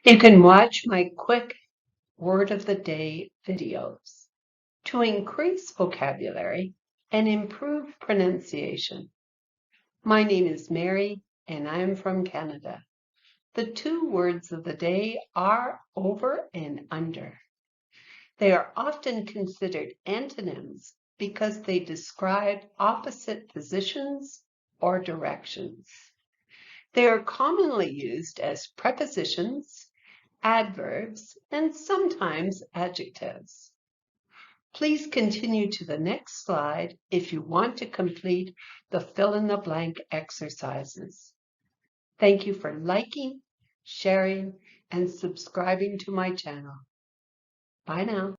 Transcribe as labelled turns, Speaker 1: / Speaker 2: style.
Speaker 1: You can watch my quick word of the day videos to increase vocabulary and improve pronunciation. My name is Mary and I'm from Canada. The two words of the day are over and under. They are often considered antonyms because they describe opposite positions or directions. They are commonly used as prepositions, adverbs, and sometimes adjectives. Please continue to the next slide if you want to complete the fill-in-the-blank exercises. Thank you for liking, sharing, and subscribing to my channel. Bye now.